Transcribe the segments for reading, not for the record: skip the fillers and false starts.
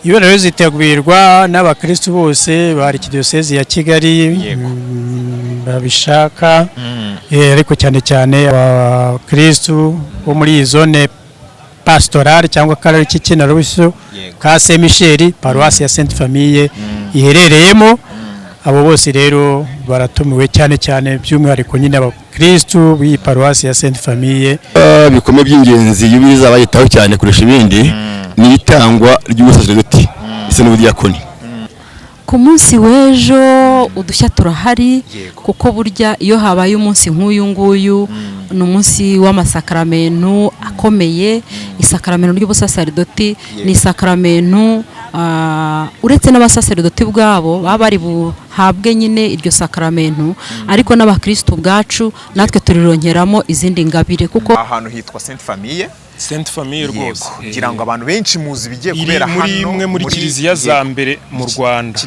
ibirori zitegurwa n'abakristo bose bari Archdiocese ya Kigali babishaka ariko cyane cyane abakristo bo muri zone pastorale cyangwa karere k'Ikina Rubiso ka Saint Michel paroisse ya Sainte Famille iherereyemo. Abo bose rero baratumiwe cyane cyane by'umwihariko nyine abakristo b'i paroisse ya Sainte Famille. Bikomeye by'ingenzi y'ubiriza bayitaho cyane kurusha ibindi ni itangwa ry'ubusaserdoti ise n'ubudiyakoni. Ku munsi w'ejo udushya turahari kuko burya iyo habaye umunsi nk'uyu nguyu ni umunsi w'amasakaramentu akomeye. Isakaramentu ry'ubusaserdoti ni isakaramentu uretse n'abasaserdoti bwabo baba bari buhabwe nyine iryo sakaramentu, ariko n'abakristo bwacu natwe turironkeramo izindi ngabire kuko ahantu hitwa Sainte Famille rwose kugira ngo abantu benshi muzi bigiye kubera hano muri imwe muri kiliziya za mbere mu Rwanda,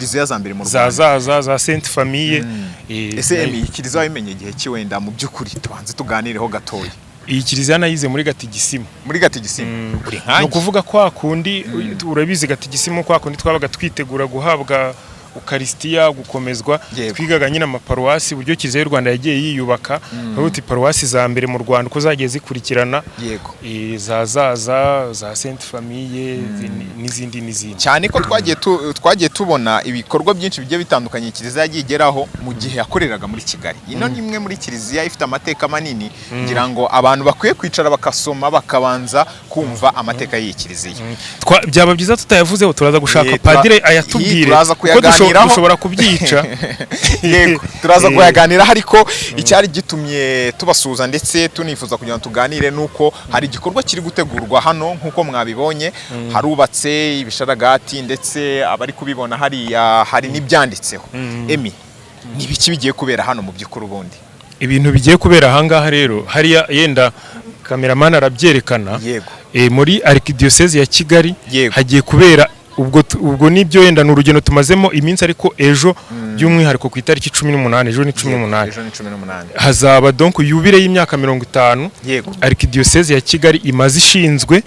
za Sainte Famille. Ese kiliziya wayimenye igihe ki wenda mu by'ukuri tubanze tuganireho gatoya? Iyi kiliziya nayize muri Gatigisimu. Uri nkanjye no kuvuga kwa kundi urabizi Gatigisimu kwa kundi twabaga twitegura guhabwa Ukaristiya gukomezwa, twigaga nyine amaparuwasi buryo kiliziya y'u Rwanda yagiye yiyubaka. Uruti paruwasi za mbere mu Rwanda uko zagiye zikurikirana za Sainte Famille n'izindi cyane ko twagiye tubona ibikorwa byinshi bigiye bitandukanye kiliziya yagiye igeraho mu gihe yakoreraga muri Kigali. Ino ni imwe muri kiliziya ifite amateka manini, ngira ngo abantu bakwiye kwicara bakasoma bakabanza kumva amateka y'iyi kiliziya. Byaba byiza tutayavuzeho turaza gushaka padire ayatubwire dushobora kubyica. Yego turaza kuyaganira, ariko icyari gitumye tubasuza ndetse tunifuza kugira ngo tuganire nuko hari igikorwa kiri gutegurwa hano nkuko mwabibonye. Harubatse ibisharagati ndetse abari kubibona hari n'ibyanditseho. Emi, ni biki bigiye kubera hano mu by'ukuri? Ubundi ibintu bigiye kubera ahangaha rero hariya yenda cameraman arabyerekana. Muri Archdiocese ya Kigali hagiye kubera ubwo nibyo yenda n'urugendo tumazemo iminsi, ariko ejo by'umwihariko ku itariki 18 ejo ni 18 hazaba donc yubire y'imyaka 50 Archdiocese ya Kigali imaze ishinzwe.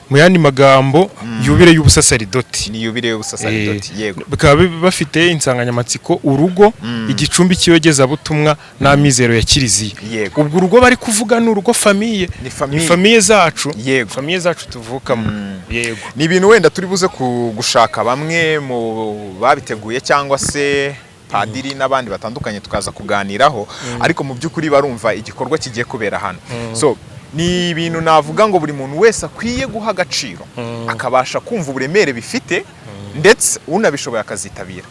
Mu yandi magambo yubire y'ubusaserdoti ni yubire y'ubusaserdoti. Bakaba bafite insanganyamatsiko urugo igicumbi kiyogeza butumwa n'amizero ya kiliziya. Ubwo urugo bari kuvuga n'urugo famille, ni famille zacu, famille zacu tuvukamo. Ni ibintu wenda turi buze gushaka bamwe mu babiteguye cyangwa se padiri n'abandi batandukanye tukaza kuganiraho, ariko mu by'ukuri barumva igikorwa kigiye kubera hano. So ni ibintu navuga ngo buri muntu wese akwiye guha agaciro akabasha kumva uburemere bifite, ndetse unabishoboye akazitabira.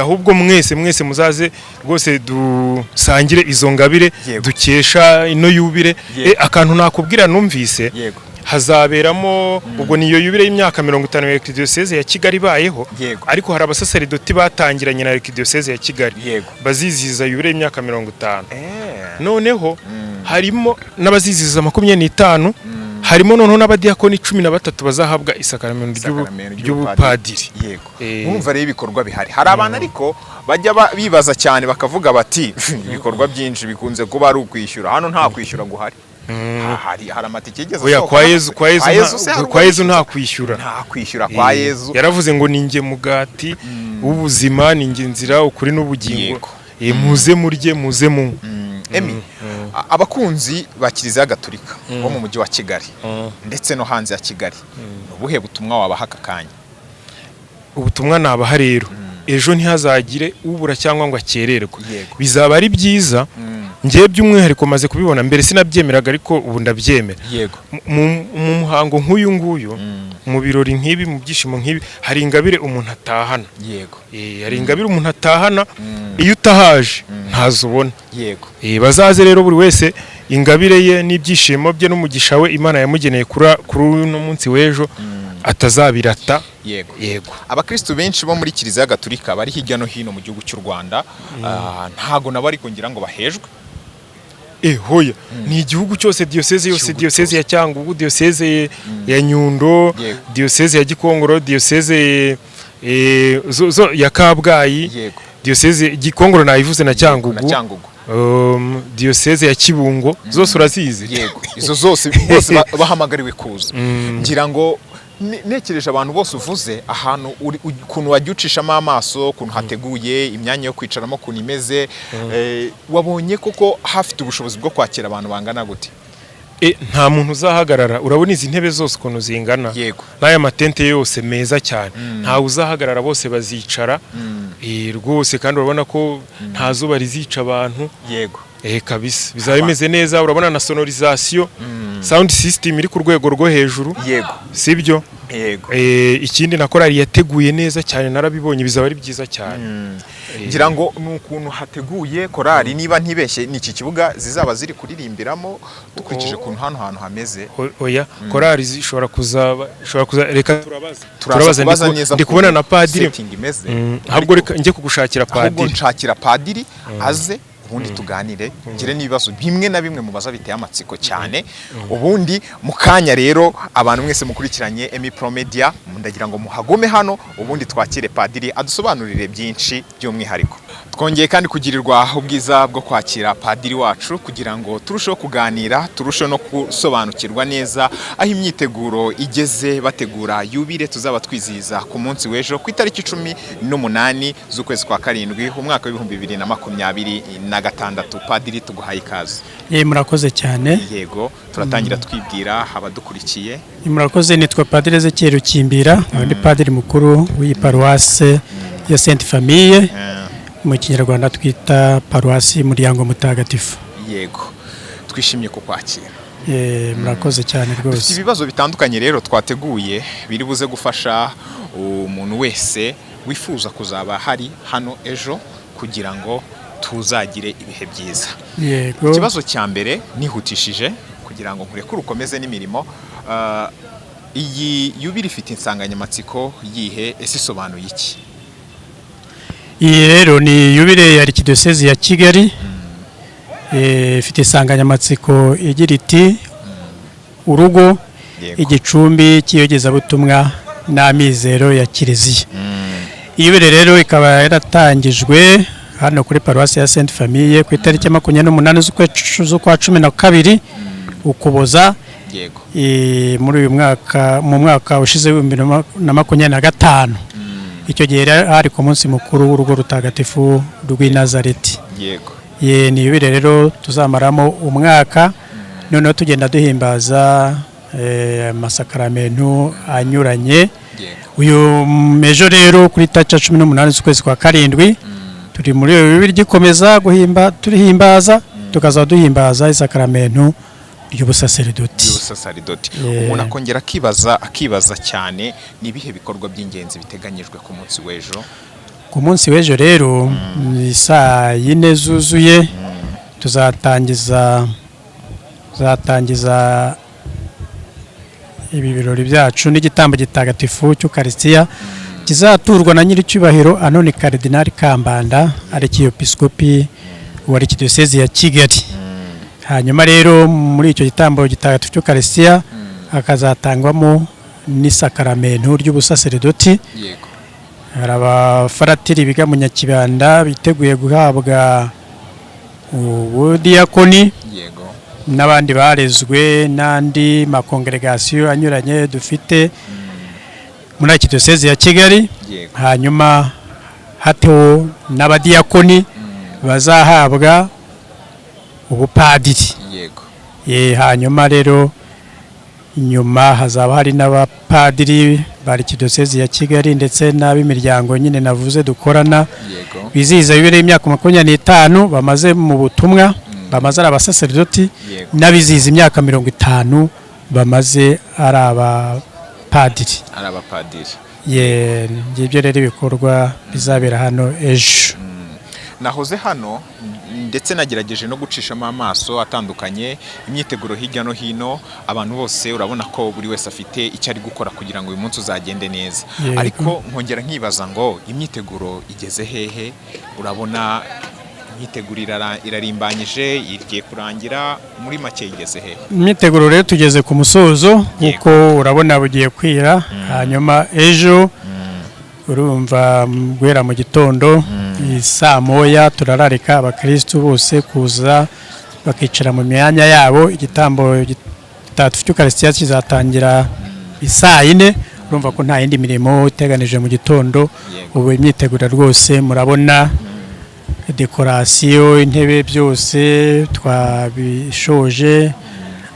Ahubwo mwese muzaze rwose dusangire izo ngabire dukesha ino yubire. Akantu nakubwira numvise hazaberamo ubwo niyo yubire y'imyaka 50 ya Archdiocese ya Kigali bayeho, ariko hari abasaserdoti batangiranye na Archdiocese ya Kigali baziziza yubire y'imyaka 50. Noneho harimo n'abaziziza 25, harimo noneho n'abadiyakoni 13 bazahabwa isakaramentu ry'ubupadiri. Mwumva rero ibikorwa bihari. Hari abantu ariko bajya bibaza cyane bakavuga bati ibikorwa byinshi bikunze kuba ari ukwishyura. Hano nta kwishyura guhari. Hari amatike yigeze sohoka. Kwa Yezu nta kwishyura. Nta kwishyura kwa Yezu. Yaravuze ngo ninjye mugati w'ubuzima, ninjye nzira ukuri n'ubugingo. Muze murye muze mu. Emi, abakunzi ba Kiliziya Gatolika bo mu mujyi wa Kigali ndetse no hanze ya Kigali, ubuhe butumwa wabaha aka kanya? Ubutumwa nabaha rero ejo ntihazagire ubura cyangwa ngo akererwe. Bizaba ari byiza. Ngiye by'umwihariko maze kubibona mbere sinabyemeraga, ariko ubu ndabyemera. Mu muhango nk'uyu nguyu, mu birori nk'ibi, mu byishimo nk'ibi, hari ingabire umuntu atahana. Hari ingabire umuntu atahana iyo utahaje ntazubona. Bazaze rero buri wese ingabire ye n'ibyishimo bye n'umugisha we Imana yamugeneye kuri uno munsi w'ejo atazabirata. Abakristo benshi bo muri Kiliziya Gatolika bari hirya no hino mu gihugu cy'u Rwanda ntago nabo ari kugira ngo bahejwe. Hoya ni igihugu cyose, diocese yose, diocese ya Cyangugu, diocese ya Nyundo, diocese ya Gikongoro, diocese ya Kabgayi, diocese Gikongoro nayivuze na Cyangugu, diocese ya Kibungo, zose urazizi. Izo zose bose bahamagariwe kuza. Ngira ngo nekereje abantu bose uvuze ahantu ukuntu wajya ucishamo amaso, ukuntu hateguye imyanya yo kwicaramo, ukuntu imeze, wabonye koko hafite ubushobozi bwo kwakira abantu bangana gute? Nta muntu uzahagarara, urabona izi ntebe zose ukuntu zingana, n'aya matente yose meza cyane, ntawe uzahagarara, bose bazicara rwose, kandi urabona ko nta zuba rizica abantu. Yego kabisa bizaba bimeze neza, urabona na sonorisation, sound system iri ku rwego rwo hejuru. Yego sibyo? Yego. Ikindi na korali yateguye neza cyane, narabibonye, bizaba ari byiza cyane. Ngira ngo nukuntu hateguye korali, niba ntibeshye ni iki kibuga zizaba ziri kuririmbiramo, dukurikije kuntu hano hantu hameze. Oya, korali zishobora kuzaba, reka turabaza ndi kubona na padiri. Ahubwo reka njye kugushakira padiri. Ahubwo nshakira padiri aze ubundi tuganire, ngire n'ibibazo bimwe na bimwe mubaza biteye amatsiko cyane. Ubundi mukanya rero abantu mwese mukurikiranye Emi Pro Media, ndagira ngo muhagome hano ubundi twakire padiri adusobanurire byinshi by'umwihariko. Twongeye kandi kugirirwa ubwiza bwo kwakira padiri wacu kugira ngo turusheho kuganira, turusheho no gusobanukirwa neza aho imyiteguro igeze bategura yubire tuzaba twizihiza ku munsi w'ejo ku itariki 18 z'ukwezi kwa karindwi umwaka wa 2026. Padiri tuguhaye ikaze. Murakoze cyane. Yego, turatangira twibwira abadukurikiye. Murakoze, nitwa Padiri Ezekiel Rukimbira, ndi padiri mukuru w'iyi paruwase ya Sainte Famille, mu Kinyarwanda twita paruwasi Muryango Mutagatifu. Yego, twishimiye kukwakira. Murakoze cyane rwose. Dufite ibibazo bitandukanye rero twateguye biri buze gufasha umuntu wese wifuza kuzaba hari hano ejo kugira ngo tuzagire ibihe byiza. Yego. Ikibazo cya mbere nihutishije kugira ngo nkurekure ukomeze n'imirimo. Iyi yubire ifite insanganyamatsiko yihe, ese isobanuye iki? Iyi rero ni yubire ya Archdiocese ya Kigali, ifite insanganyamatsiko igira iti urugo igicumbi cy'iyogezabutumwa n'amizero ya Kiliziya. Yubire rero ikaba yaratangijwe hano kuri paruwasi ya Sainte Famille ku itariki 28 z'ukwa 12 Ukuboza. Yego. Muri uyu mwaka, mu mwaka ushize 2025. Icyo gihe hari ku munsi mukuru w'urugo rutagatifu rw'i Nazareti. Yego. Ni yubire rero tuzamaramo umwaka, noneho tugenda duhimbaza amasakaramentu anyuranye. Uyu mejo rero kuri tariki 18 z'ukwezi kwa karindwi turi muri yubire gikomeza turihimbaza, tukaza duhimbaza isakaramentu y'ubusaseridoti. Umuntu akongera akibaza cyane nibihe bikorwa by'ingenzi biteganyijwe ku munsi w'ejo? Ku munsi w'ejo rero saa 4 zuzuye tuzatangiza ibi birori byacu n'igitambo gitagatifu cy'Ukaristiya kizaturwa na nyiricyubahiro Anoni Cardinal Kambanda, Arkiyepiskopi wa Archdiocese ya Kigali. Hanyuma rero muri icyo gitambo gitagatifu cy'Ukaristiya hakazatangwamo n'isakaramentu ry'ubusaseridoti. Yego. Hari abafaratiri biga mu Nyakibanda biteguye guhabwa ubudiyakoni. Yego. N'abandi barezwe n'andi makongregasiyo anyuranye dufite muri Archdiocese ya Kigali. Yego. Hanyuma hateho n'abadiyakoni bazahabwa ubupadiri. Yego. Hanyuma rero inyuma hazaba hari n'abapadiri ba Archdiocese ya Kigali ndetse n'ab'imiryango nyine navuze dukorana. Yego. Bizihiza yubire y'imyaka 25 bamaze mu butumwa, bamaze ari abasaseridoti, n'abizihiza imyaka 50 bamaze ari abapadiri. Ngibyo rero ibikorwa bizabera hano ejo. Nahoze hano ndetse nagerageje no gucishamo amaso atandukanye, imyiteguro hirya no hino, abantu bose urabona ko buri wese afite icyo ari gukora kugira ngo uyu munsi uzagende neza. Ariko nkongera nkibaza ngo imyiteguro igeze hehe? Urabona imyiteguro irarimbanyije, igiye kurangira, muri make igeze hehe? Imyiteguro rero tugeze ku musozo kuko urabona bugiye kwira. Hanyuma ejo urumva guhera mu gitondo saa moya turararika abakristo bose kuza bakicara mu myanya yabo. Igitambo gitagatifu cy'Ukaristiya kizatangira saa 4 urumva ko nta yindi mirimo iteganije mu gitondo. Ubu imyiteguro rwose murabona dekorasiyo, intebe byose twabishoje,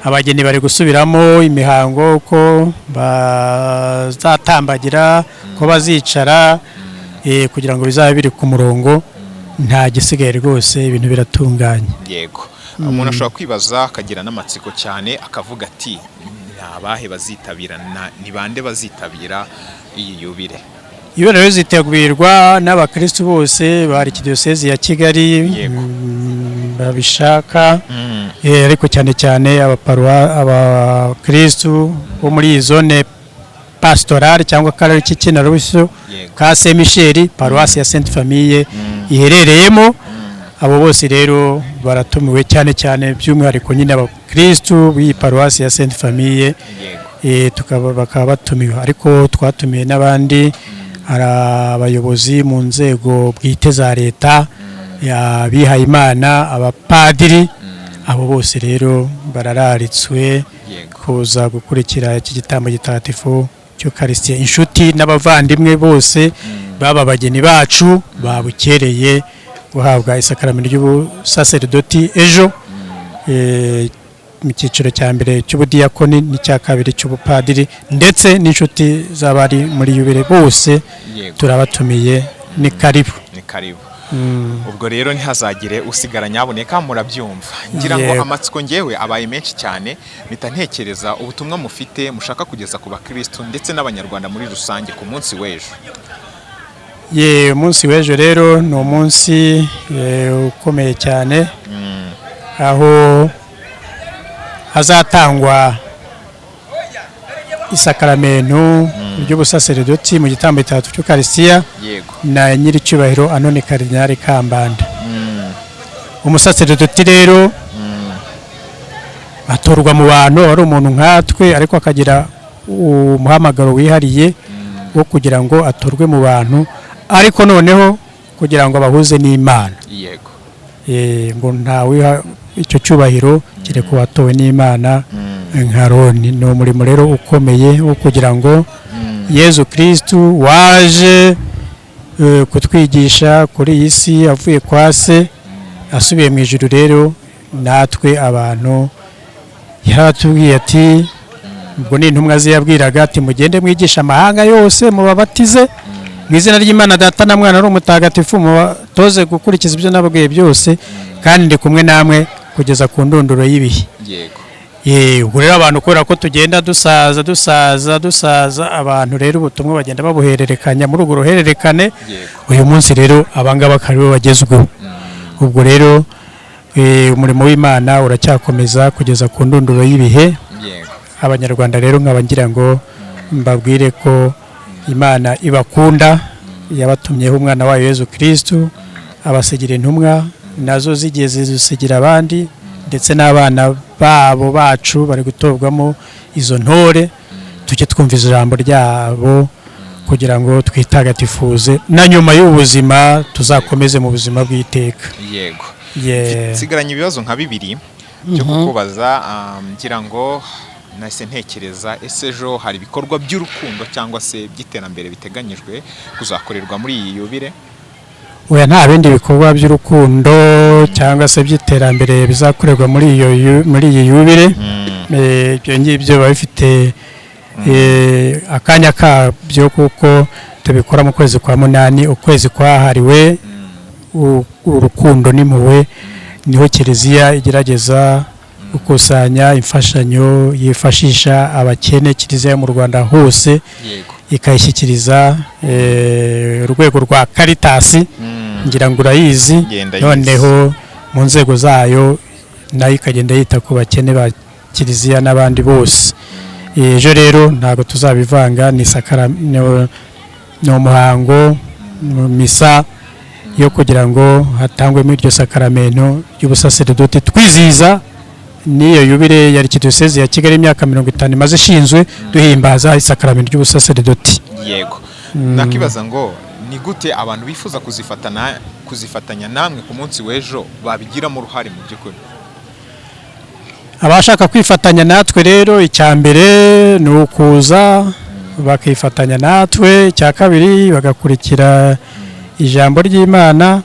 abageni bari gusubiramo imihango ko bazatambagira, ko bazicara kugira ngo bizabe biri ku murongo, nta gisigaye rwose, ibintu biratunganye. Yego, umuntu ashobora kwibaza akagira n'amatsiko cyane akavuga ati abahe bazitabira, ni bande bazitabira iyi yubile? Yubile rero zitegurwa n'abakristo bose bari Archdiocese ya Kigali babishaka, ariko cyane cyane abakristo bo muri iyi zone pastorale cyangwa akarere k'Ikinyarubuso ka Saint Michel, paruwasi ya Sainte Famille iherereyemo. Abo bose rero baratumiwe cyane cyane, by'umwihariko nyine abakristo b'iyi paruwasi ya Sainte Famille, bakaba batumiwe, ariko twatumiye n'abandi abayobozi mu nzego bwite za leta, abihaye Imana, abapadiri, abo bose rero barararitswe kuza gukurikira iki gitambo gitagatifu cy'Ukaristiya. Inshuti n'abavandimwe bose baba abageni bacu babukereye guhabwa isakaramento ry'ubusaserdoti ejo, mu cyiciro cya mbere cy'ubudiyakoni n'icya kabiri cy'ubupadiri, ndetse n'inshuti z'abari muri yubile bose turabatumiye. Ni karibu. Ubwo rero ntihazagire usigara, nyaboneka murabyumva. Ngira ngo amatsiko ngewe abaye menshi cyane, mpita ntekereza ubutumwa mufite mushaka kugeza ku bakristo ndetse n'abanyarwanda muri rusange ku munsi w'ejo. Umunsi w'ejo rero ni umunsi ukomeye cyane, aho hazatangwa isakaramento ry'ubusaserdoti mu gitambo gitagatifu cy'Ukaristiya na nyiricyubahiro Anone Karidinali Kambanda. Umusaserdoti rero atorwa mu bantu, ari umuntu nkatwe, ariko akagira umuhamagaro wihariye wo kugira ngo atorwe mu bantu, ariko noneho kugira ngo abahuze n'Imana. Ngo ntawe icyo cyubahiro kereka uwatowe n'Imana nka Aroni. Ni umurimo rero ukomeye wo kugira ngo Yezu Kristu waje kutwigisha kuri iyi si avuye kwa se asubiye mu ijuru, rero natwe abantu yaratubwiye ati, ubwo ni intumwa ze yabwiraga ati, mugende mwigisha amahanga yose, mubabatize mu izina ry'Imana Data na Mwana n'Umutagatifu, mubatoze gukurikiza ibyo nababwiye byose, kandi ndi kumwe namwe kugeza ku ndunduro y'ibihe. Ubwo rero abantu kubera ko tugenda dusaza, abantu rero ubutumwa bagenda babuhererekanya muri urwo ruhererekane. Uyu munsi rero abangaba karibo bagezweho. Ubwo rero umurimo w'Imana uracyakomeza kugeza ku ndunduro y'ibihe. Abanyarwanda rero nkaba ngira ngo mbabwire ko Imana ibakunda, yabatumyeho umwana wayo Yezu Kristu abasigira intumwa, nazo zigeze zisigira abandi, ndetse n'abana babo bacu bari gutobwamo izo ntore. Tujye twumva ijambo ryabo kugira ngo twitagatifuze, na nyuma y'ubuzima tuzakomeze mu buzima bw'iteka. Sigaranye ibibazo nka bibiri byo kukubaza, ngira ngo nahise ntekereza, ese ejo hari ibikorwa by'urukundo cyangwa se by'iterambere biteganyijwe kuzakorerwa muri iyi yubile? Oya, nta bindi bikorwa by'urukundo cyangwa se by'iterambere bizakorerwa muri iyi yubile. Ibyo ngibyo biba bifite akanya kabyo, kuko tubikora mu kwezi kwa munani, ukwezi kwahariwe urukundo n'impuhwe. Niho Kiliziya igerageza gukusanya imfashanyo yifashisha abakene, Kiliziya yo mu Rwanda hose ikayishyikiriza urwego rwa Caritas, ngira ngo urayizi. Noneho mu nzego zayo nayo ikagenda yita ku bakene ba Kiliziya n'abandi bose. Ejo rero ntabwo tuzabivanga, ni umuhango, misa yo kugira ngo hatangwemo iryo sakaramento ry'ubusaserdoti, twizihiza n'iyo yubile ya Archdiocese ya Kigali imyaka 50 imaze ishinzwe, duhimbaza isakaramento ry'ubusaserdoti. Nakibaza ngo ni gute abantu bifuza kuzifatanya namwe ku munsi w'ejo babigiramo uruhare mu by'ukuri? Abashaka kwifatanya natwe rero, icya mbere ni ukuza bakifatanya natwe. Icya kabiri bagakurikira ijambo ry'Imana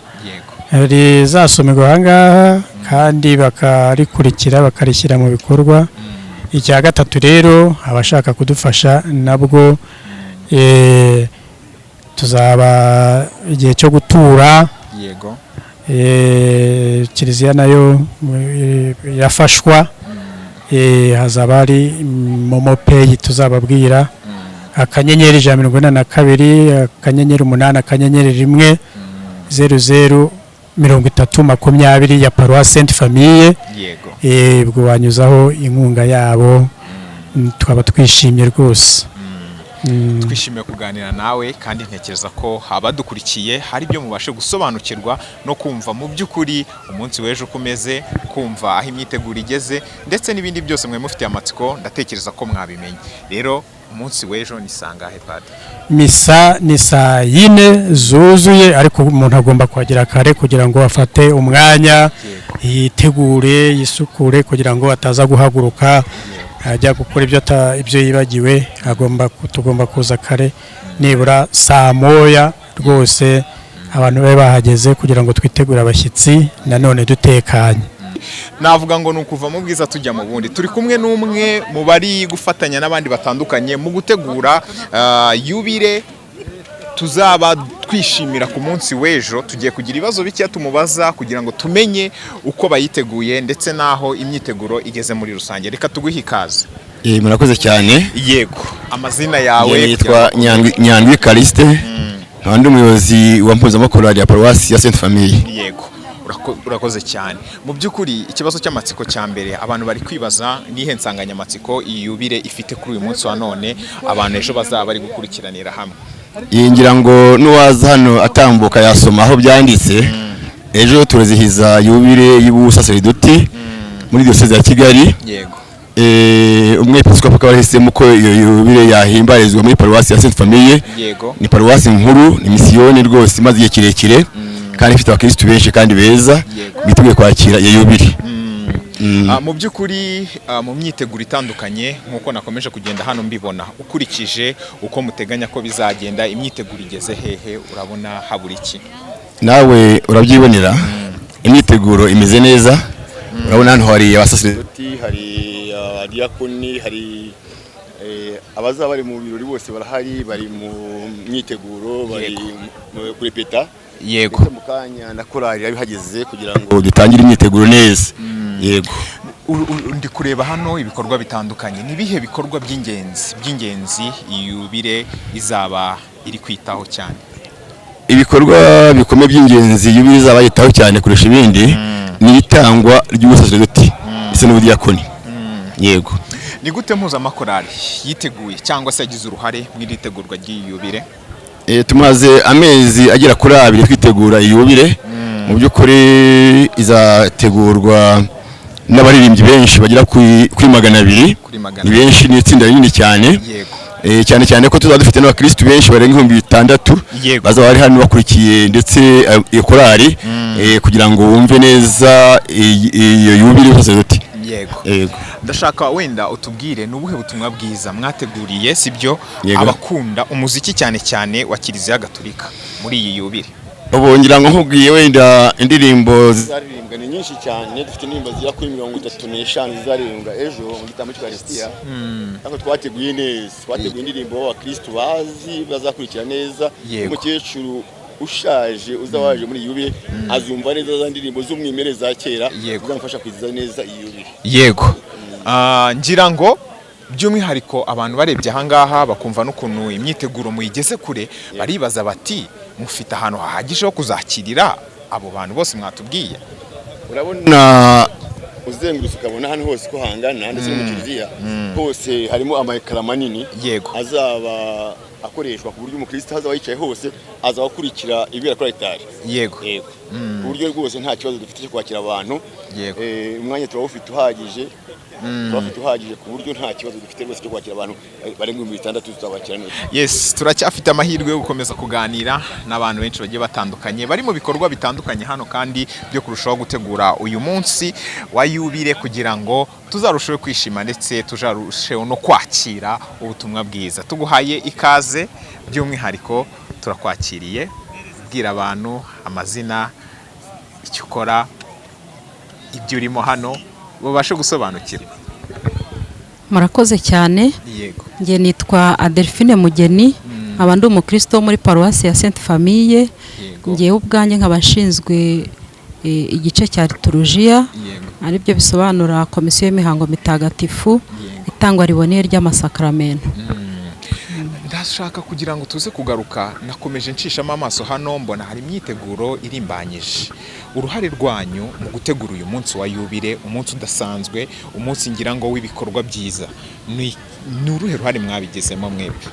rizasomerwa aha ngaha kandi bakarikurikira bakarishyira mu bikorwa. Icya gatatu rero abashaka kudufasha nabwo tuzaba igihe cyo gutura. Yego. Kiliziya nayo yafashwa. Hazaba hari momo pay tuzababwira akanyenyeri 142 akanyenyeri 8 akanyenyeri 1 00 30 ya Paroisse Sainte Famille. Yego. Ubwo banyuzaho inkunga yabo twaba twishimye rwose. Twishimiye kuganira nawe kandi ntekereza ko abadukurikiye hari ibyo mubashe gusobanukirwa no kumva mu by'ukuri umunsi w'ejo kumeze, kumva aho imyiteguro igeze ndetse n'ibindi byose mwe mufitiye amatsiko. Ndatekereza ko mwabimenye. Rero umunsi w'ejo ni sangahe Padre? Misa ni saa 4 zuzuye, ariko umuntu agomba kuhagera kare kugira ngo afate umwanya yitegure yisukure kugira ngo ataza guhaguruka ajya gukora ibyo yibagiwe. Tugomba kuza kare nibura saa 1 rwose abantu babe bahageze kugira ngo twitegure abashyitsi nanone dutekanye. Navuga ngo nukuva mu bwiza tujya mu bundi. Turi kumwe n'umwe mu bari gufatanya n'abandi batandukanye mu gutegura yubile tuzaba twishimira ku munsi w'ejo. Tugiye kugira ibibazo bike tumubaza kugira ngo tumenye uko bayiteguye ndetse naho imyiteguro igeze muri rusange. Reka tuguhe ikaze. Murakoze cyane. Yego. Amazina yawe? Nitwa Nyandwi Caliste. Ndi umuyobozi wa mpuzamakorali ya Paroisse ya Sainte Famille. Yego. Urakoze cyane. Mu by'ukuri ikibazo cy'amatsiko cya mbere abantu bari kwibaza nihe nsanganyamatsiko iyi yubile ifite kuri uyu munsi wa none abantu ejo bazaba bari gukurikiranira hamwe. Ngira ngo nuwaza hano atambuka yasoma aho byanditse. Ejo turazihiza yubile y'ubusaseridoti muri diocese ya Kigali. Yego. Umwepiskopi akaba yahisemo ko iyo yubile yahimbarizwa muri Paroisse ya Sainte Famille. Yego. Ni Paroisse nkuru, ni misiyoni rwose imaze igihe kirekire kandi ifite abakristo benshi kandi beza biteguye kwakira iyo yubile. Mu by'ukuri mu myiteguro itandukanye nk'uko nakomeje kugenda hano mbibona, ukurikije uko muteganya ko bizagenda, imyiteguro igeze hehe? Urabona habura iki? Nawe urabyibonera. Imyiteguro imeze neza. Urabona hano hari abasaseridoti, hari abadiakoni, hari abazaba bari mu birori bose barahari, bari mu myiteguro, bari kurepeta. Yego. Mu kanya na korali yabihageze kugira ngo dutangire imyiteguro neza. Yego. Ndi kureba hano ibikorwa bitandukanye. Ni bihe bikorwa by'ingenzi yubile izaba iri kwitaho cyane? Ibikorwa bikomeye by'ingenzi yubile izaba yitaho cyane kurusha ibindi ni itangwa ry'ubusaseridoti ndetse n'ubudiakoni. Yego. Ni gute mpuzamakorali yiteguye cyangwa se yagize uruhare mu iritegurwa ry'iyubile? Tumaze amezi agera kuri 2 twitegura iyubile. Mu by'ukuri izategurwa n'abaririmbyi benshi bagera kuri 200. Ni benshi, ni itsinda rinini cyane. Yego. cyane ko tuzaba dufite n'abakristo benshi barenga 6,000 bazaba bari hano bakurikiye ndetse iyo korali kugira ngo wumve neza iyo yubile y'ubusaseridoti. Yego. Ndashaka wenda utubwire nubuhe butumwa bwiza mwateguriye sibyo abakunda umuziki cyane wa Kiliziya Gatolika muri iyi yubile? Ngira ngo nkubwiye wenda indirimbo zizaririmbwa ni nyinshi cyane. Dufite indirimbo zira kuri 35 zizaririmbwa ejo mu gitambo cy'Eucharistia. Ariko twateguye neza. Twateguye indirimbo abakristo bazi bazakurikira neza. Umukecuru ushaje uzawaje muri yubile azumva neza za ndirimbo z'umwimerere za kera zamufasha kwiziza neza iyi yubile. Yego. Ngira ngo by'umwihariko abantu barebye aha ngaha bakumva n'ukuntu imyiteguro muyigeze kure, baribaza bati mufite ahantu hahagije ho kuzakirira abo bantu bose mwatubwiye? Urabona uzengurutse ukabona hano hose ko hangana ndetse mu Kiliziya hose harimo amayekara manini. Yego. Azaba akoreshwa ku buryo umukristo hazaba yicaye hose azaba akurikira ibibera kuri altari. Yego. Ku buryo rwose nta kibazo dufite cyo kwakira abantu. Yego. Umwanya tuba ufite uhagije turafite uhagije ku buryo nta kibazo dufite rwose cyo kwakira abantu barenga 6,000 tuzabakira neza. Yes, turacyafite amahirwe yo gukomeza kuganira n'abantu benshi bagiye batandukanye bari mu bikorwa bitandukanye hano kandi byo kurushaho gutegura uyu munsi wa Yubile kugira ngo tuzarusheho kwishima ndetse tuzarusheho no kwakira ubutumwa bwiza. Tuguhaye ikaze by'umwihariko, turakwakiriye, bwira abantu amazina, icyo ukora, ibyo urimo hano babashe gusobanukirwa. Murakoze cyane. Yego. Nge nitwa Adelphine Mugeni, nkaba ndi umukristo wo muri paruwasi ya Sainte Famille. Ngewe ubwanjye nkaba nshinzwe igice cya liturujia, aribyo bisobanura komisiyo y'imihango mitagatifu, itangwa riboneye ry'amasakramentu. Ndashaka kugira ngo tuze kugaruka, nakomeje nshishamo amaso hano mbona hari imyiteguro irimbanyije. Uruhare rwanyu mu gutegura uyu munsi wa Yubile, umunsi udasanzwe, umunsi ngira ngo w'ibikorwa byiza, ni uruhe ruhare mwabigezemo mwebwe?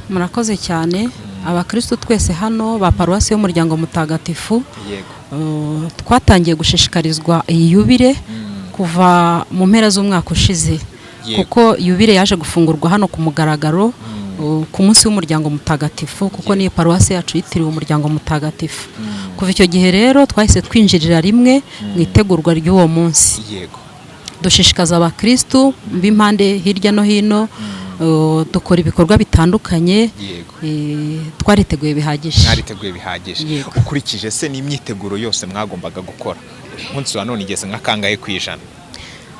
Murakoze cyane. Abakristo twese hano ba paruwasi y'umuryango mutagatifu, twatangiye gushishikarizwa iyi Yubile kuva mu mpera z'umwaka ushize, kuko Yubile yaje gufungurwa hano ku mugaragaro ku munsi w'umuryango mutagatifu, kuko niyo paruwasi yacu yitiriwe umuryango mutagatifu. Kuva icyo gihe rero twahise twinjirira rimwe mu itegurwa ry'uwo munsi. Dushishikaza abakristo b'impande hirya no hino, dukora ibikorwa bitandukanye. Twariteguye bihagije. Mwariteguye bihagije. Ukurikije se n'imyiteguro yose mwagombaga gukora, umunsi wa none igeze nka kangahe kwijana?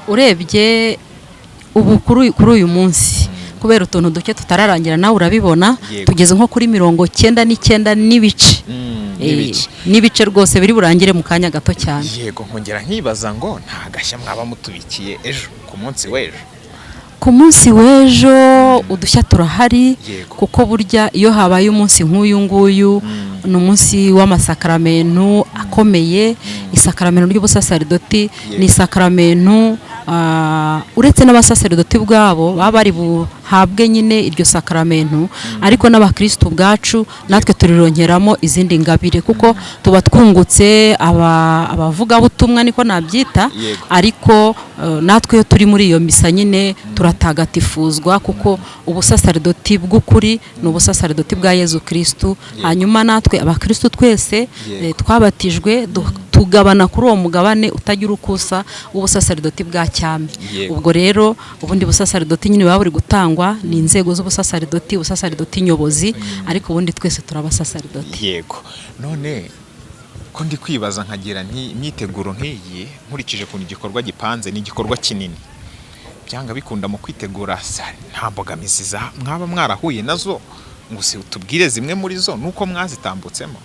Urebye ubu kuri uyu munsi, kubera utuntu duke tutararangira, nawe urabibona, tugeze nko kuri 99 n'ibice. N'ibice rwose biri burangire mu kanya gato cyane. Yego, nkongera nkibaza ngo nta gashya mwaba mutubikiye ejo ku munsi w'ejo? Ku munsi w'ejo udushya turahari, kuko burya iyo habaye umunsi nk'uyu nguyu, ni umunsi w'amasakramentu akomeye. Isakramentu ry'ubusaserdoti ni isakramentu uretse n'abasaserdoti bwabo baba bari buhabwe nyine iryo sakramentu, ariko n'abakristo bwacu natwe turironkeramo izindi ngabire, kuko tuba twungutse abavuga butumwa niko nabyita, ariko natwe iyo turi muri iyo misa nyine turatagatifuzwa, kuko ubusaserdoti bw'ukuri ni ubusaserdoti bwa Yezu Kristo. Hanyuma natwe abakristo twese twabatijwe tugabana kuri uwo mugabane utagira ukusa w'ubusaserdoti bwa cyami. Ubwo rero ubundi busaserdoti nyine baba buri gutangwa ni inzego z'ubusaserdoti, ubusaserdoti nyobozi, ariko ubundi twese turabasaserdoti. Yego. None ko ndi kwibaza nkagira imyiteguro nk'iyi, nkurikije kuntu igikorwa gipanze, ni igikorwa kinini. Byanga bikunda mu kwitegura, nta mbogamizi mwaba mwarahuye nazo ngo se utubwire zimwe muri zo nuko mwazitambutsemo?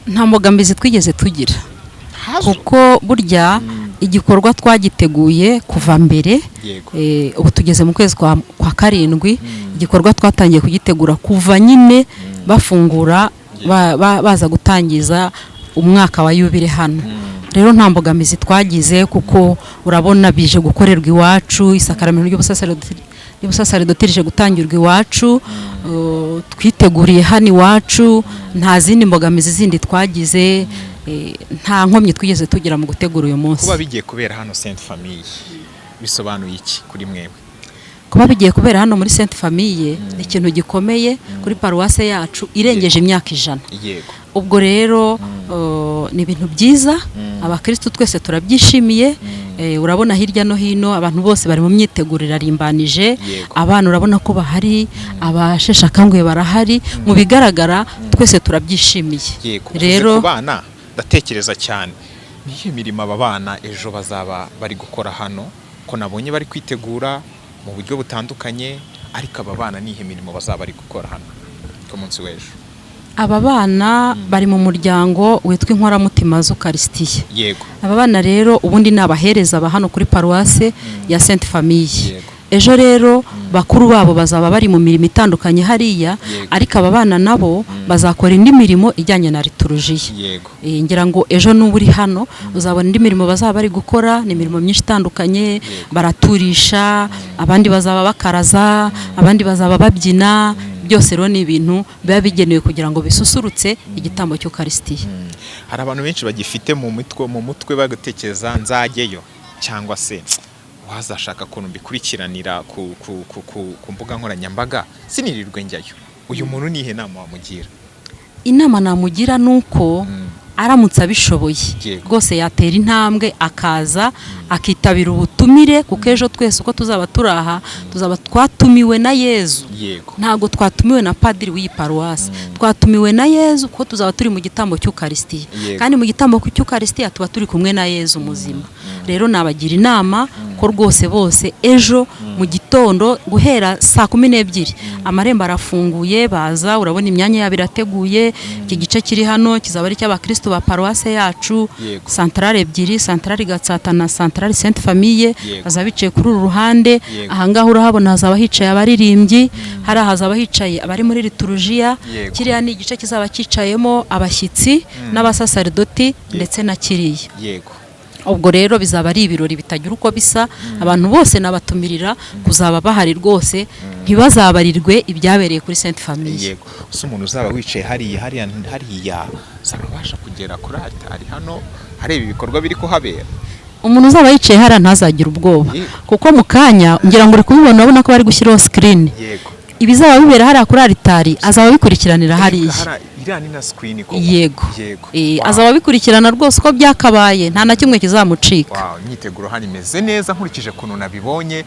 Nta mbogamizi twigeze tugira, kuko burya igikorwa twagiteguye kuva mbere. Ubu tugeze mu kwezi kwa karindwi, igikorwa twatangiye kugitegura kuva nyine bafungura baza gutangiza umwaka wa Yubile hano. Rero nta mbogamizi twagize, kuko urabona bije gukorerwa iwacu, isakramentu ry'ubusaserdoti rije gutangirwa iwacu, twiteguriye hano iwacu, nta zindi mbogamizi zindi twagize, nta nkomyi twigeze tugira mu gutegura uyu munsi. Kuba bigiye kubera hano Sainte Famille bisobanuye iki kuri mwebwe? Kuba bigiye kubera hano muri Sainte Famille ni ikintu gikomeye kuri paruwase yacu irengeje imyaka 100. Ubwo rero ni ibintu byiza, abakristo twese turabyishimiye. Urabona hirya no hino abantu bose bari mu myitegurire arimbanije, abana urabona ko bahari, abashesha kanguye barahari, mu bigaragara twese turabyishimiye. Rero bana ndatekereza cyane, niyo mirimo aba bana ejo bazaba bari gukora hano, ko nabonye bari kwitegura mu buryo butandukanye, ariko aba bana nihe mirimo bazaba bari gukora hano ku munsi w'ejo? Aba bana bari mu muryango witwa Inkoramutima z'Ukaristiya. Aba bana rero ubundi ni abahereza ba hano kuri paruwase ya Sainte Famille. Ejo rero bakuru babo bazaba bari mu mirimo itandukanye hariya, ariko aba bana nabo bazakora indi mirimo ijyanye na liturujia. Ngira ngo ejo n'uburi hano uzabona indi mirimo bazaba bari gukora, ni imirimo myinshi itandukanye, baraturisha, abandi bazaba bakaraza, abandi bazaba babyina. Byose rero ni ibintu biba bigenewe kugira ngo bisusurutse igitambo cy'Ukaristiya. Hari abantu benshi bagifite mu mutwe bagatekereza nzageyo, cyangwa se wazashaka ukuntu mbikurikiranira ku mbuga nkoranyambaga sinirirwe njyayo, uyu muntu nihe nama wamugira? Inama namugira nuko aramutse abishoboye rwose yatera intambwe akaza akitabira ubutumire, kuko ejo twese uko tuzaba turaha tuzaba twatumiwe na Yezu. Ntago twatumiwe na padiri w'iyi paruwasi, twatumiwe na Yezu kuko tuzaba turi mu gitambo cy'Ukaristiya, kandi mu gitambo cy'Ukaristiya tuba turi kumwe na Yezu muzima. Rero nabagira inama ko rwose bose ejo mu gitondo guhera saa 12 amarembo arafunguye, baza urabona imyanya yabo irateguye. Iki gice kiri hano kizaba ari cy'abakristo ba paruwase yacu, santrale ebyiri, santrale Gatsata na santrale Sainte Famille, bazabicaye kuri uru ruhande. Ahangaha urahabona hazaba hicaye abaririmbyi, hari hazaba hicaye abari muri liturujia, kiriya ni igice kizaba kicayemo abashyitsi n'abasaserdoti ndetse na kiriya. Ubwo rero bizaba ari ibirori bitagira uko bisa, abantu bose nabatumirira kuzaba bahari rwose, ntibazabarirwe ibyabereye kuri Sainte Famille. Uso umuntu uzaba wicaye hariya zabasha kugera kuri altari hano hareba ibikorwa biri kuhabera. Umuntu uzaba yicaye hariya ntazagira ubwoba, kuko mu kanya ngira ngo uri kubibona urabona ko bari gushyiraho screen. Ibizaba bibera hariya kuri altari azaba bikurikiranira hariya. Azaba bikurikirana rwose uko byakabaye, nta na kimwe kizamucika. Imyiteguro hano imeze neza nkurikije kuntu nabibonye.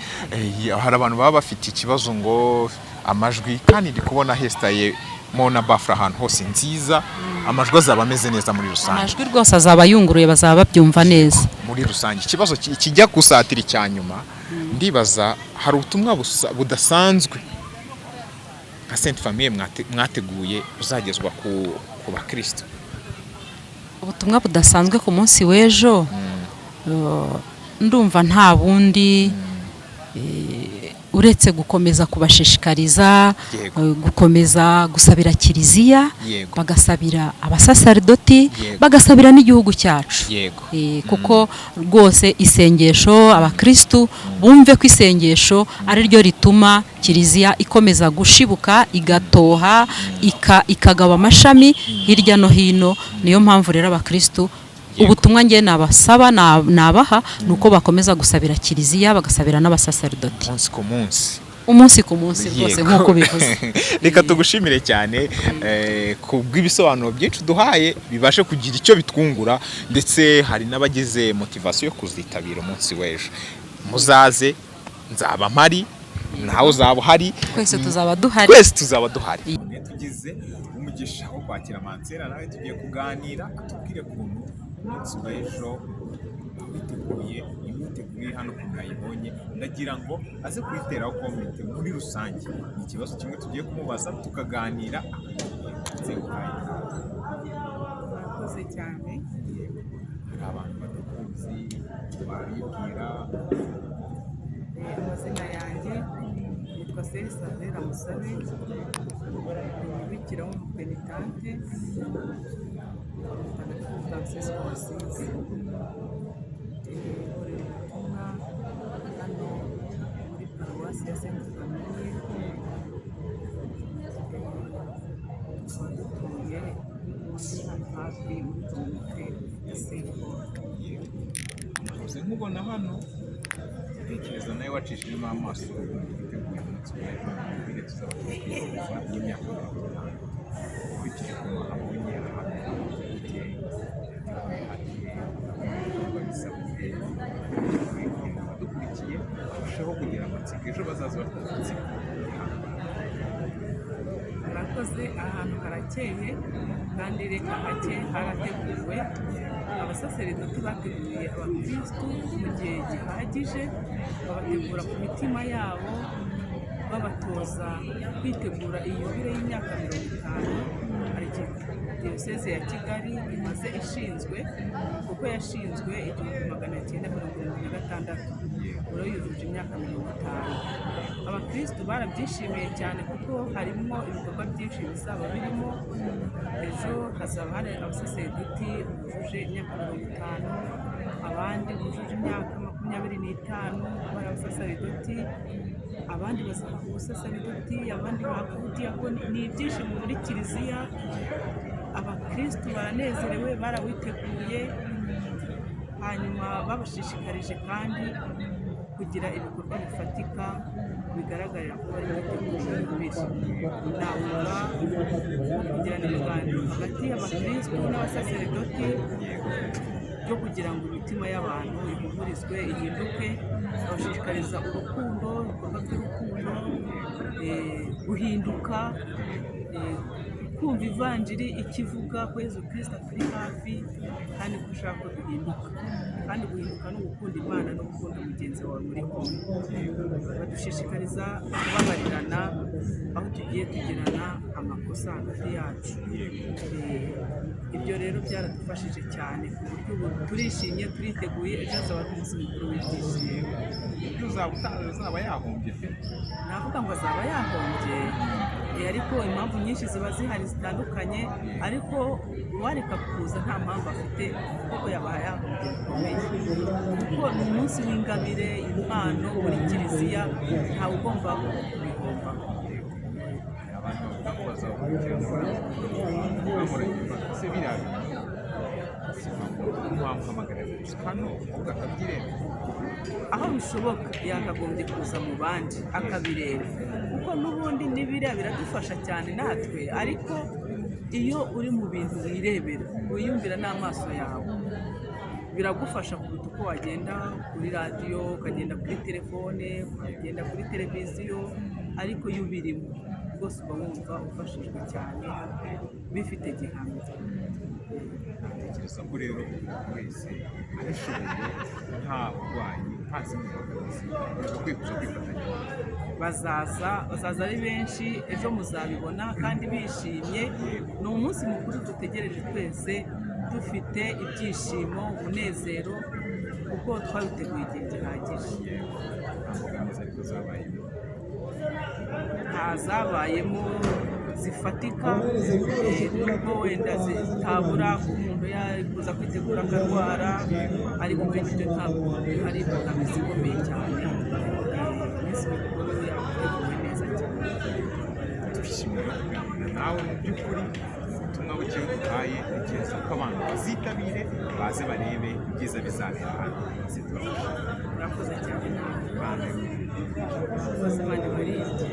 Hari abantu baba bafite ikibazo ngo amajwi, kandi ndi kubona hestaye mona bafra ahantu hose nziza, amajwi azaba ameze neza muri rusange. Amajwi rwose azaba yunguruye, bazaba babyumva neza muri rusange. Ikibazo kijya kusatira cyanyuma, ndibaza hari ubutumwa budasanzwe nka Sainte Famille mwateguye uzagezwa ku bakristo. Ubutumwa budasanzwe ku munsi w'ejo ndumva nta bundi uretse gukomeza kubashishikariza, gukomeza gusabira kiliziya, bagasabira abasaserdoti, bagasabira n'igihugu cyacu. Kuko rwose isengesho, abakristu bumve ko isengesho ari ryo rituma kiliziya ikomeza gushibuka, igatoha, ikagaba amashami hirya no hino. Niyo mpamvu rero abakristu ubutumwa ngiye nabasaba nabaha nuko bakomeza gusabira kiliziya, bagasabira n'abasaserdoti umunsi ku munsi rwose nk'uko bivuze. Reka tugushimire cyane ku bw'ibisobanuro byinshi duhaye, bibashe kugira icyo bitwungura, ndetse hari n'abagize motivation yo kuzitabira umunsi w'ejo. Muzaze, nzaba mpari, nawe uzaba uhari, twese tuzaba duhari. Tugize umugisha wo kwakira Mansera, nawe tugiye kuganira atubwire kuntu umunsi w'ejo witeguye, imiteguye hano ku mwayibonye. Ndagira ngo aze kwiteraho komite muri rusange. Ni ikibazo kimwe tugiye kumubaza tukaganira. Murakoze cyane. Hari abantu batakuzi, baribwira. Amazina yanjye yitwa Selisavera Musabe, umubikira w'umupenitante Francisco Asizi. Ubutumwa hano muri paruwasi ya Sainte Famille, dutuye hafi y'umutwe nkubona hano tekereza nawe wacishijemo amaso witeguye umunsi w'ejo tuzaba twifuza y'imyaka 50 ukurikije ku abonye ahantu dukurikiye barushaho kugira amatsiko, ejo bazaza bafite amatsiko. Murakoze. Ahantu harakeye kandi reka hake harateguwe. Abasaserdoti bateguye abakristu mu gihe gihagije, babategura ku mitima yabo, babatoza kwitegura iyubile y'imyaka 50. Hari diyoseze ya Kigali imaze ishinzwe, kuko yashinzwe 1976, ubu yujuje imyaka 50. Abakristu barabyishimiye cyane kuko harimo ibikorwa byinshi bizaba birimo. Ejo hazaba hari abasaserdoti bujuje imyaka 50, abandi bujuje imyaka 25 bari abasaserdoti, abandi bazaba ku busaserdoti, abandi bakudiyakoni. Ni ibyishimo muri kiliziya. Abakristu baranezerewe, barawiteguye. hanyuma babashishikarije kandi kugira ibikorwa bifatika bigaragarira ko bari biteguye umubiri. Navuga kugirana ibiganiro hagati y'abakristo n'abasaseredoti byo kugira ngo imitima y'abantu ihumurizwe, ihinduke, babashishikariza urukundo, ibikorwa by'urukundo, guhinduka, kumva ivanjiri ikivuga ko Yezu Kristo aturi hafi kandi ko ushaka ko duhinduka, kandi guhinduka no gukunda Imana no gukunda mugenzi wawe muri kumwe. Badushishikariza kubabarirana aho tugiye tugirana amakosa hagati yacu. Ibyo rero byaradufashije cyane ku buryo ubu turishimye, turiteguye, ejo hazaba ari umunsi mukuru w'ibyishimo. ibyo uzaba yahombye pe, Navuga ngo azaba yahombye, ariko impamvu nyinshi ziba zihari zitandukanye, ariko uwareka kuza nta mpamvu afite kuko yaba yahombye bikomeye, kuko ni umunsi w'ingabire, impano muri kiliziya, ntawe ugomba kubihomba. abantu bavuga ko bazahurira n'abantu se birabi muhamagara hano ugatabireba Aho bishoboka yakagombye kuza mu bandi akabireba, kuko n'ubundi n'ibiriya biradufasha cyane natwe, ariko iyo uri mu bintu wirebera, wiyumvira n'amaso yawe, biragufasha kuruta uko wagenda kuri radiyo, ukagenda kuri telefone, ukagenda kuri televiziyo, ariko iyo ubirimo rwose uba wumva ufashijwe cyane, bifite gihamya. ntekereza ko rero umuntu wese abishoboye nta burwayi nta zindi mbogamizi bagakwiye kuza kwifatanya. Bazaza ari benshi, ejo muzabibona kandi bishimye. Ni umunsi mukuru dutegereje twese dufite ibyishimo, umunezero, kuko twabiteguye igihe gihagije. Mbogamizi ariko zabayemo ntazabayemo zifatika, nubwo wenda zitabura ku muntu yakuza kwitegura akarwara, ariko ibyo ntabwo ari imbogamizi ikomeye cyane. Iminsi mikuru yateguwe neza cyane. twishimira kuganira nawe mu by'ukuri ubutumwa buke duhaye, ntekereza ko abantu bazitabire baze barebe ibyiza bizabera hano. Murakoze cyane nawe, Imana ibarinde.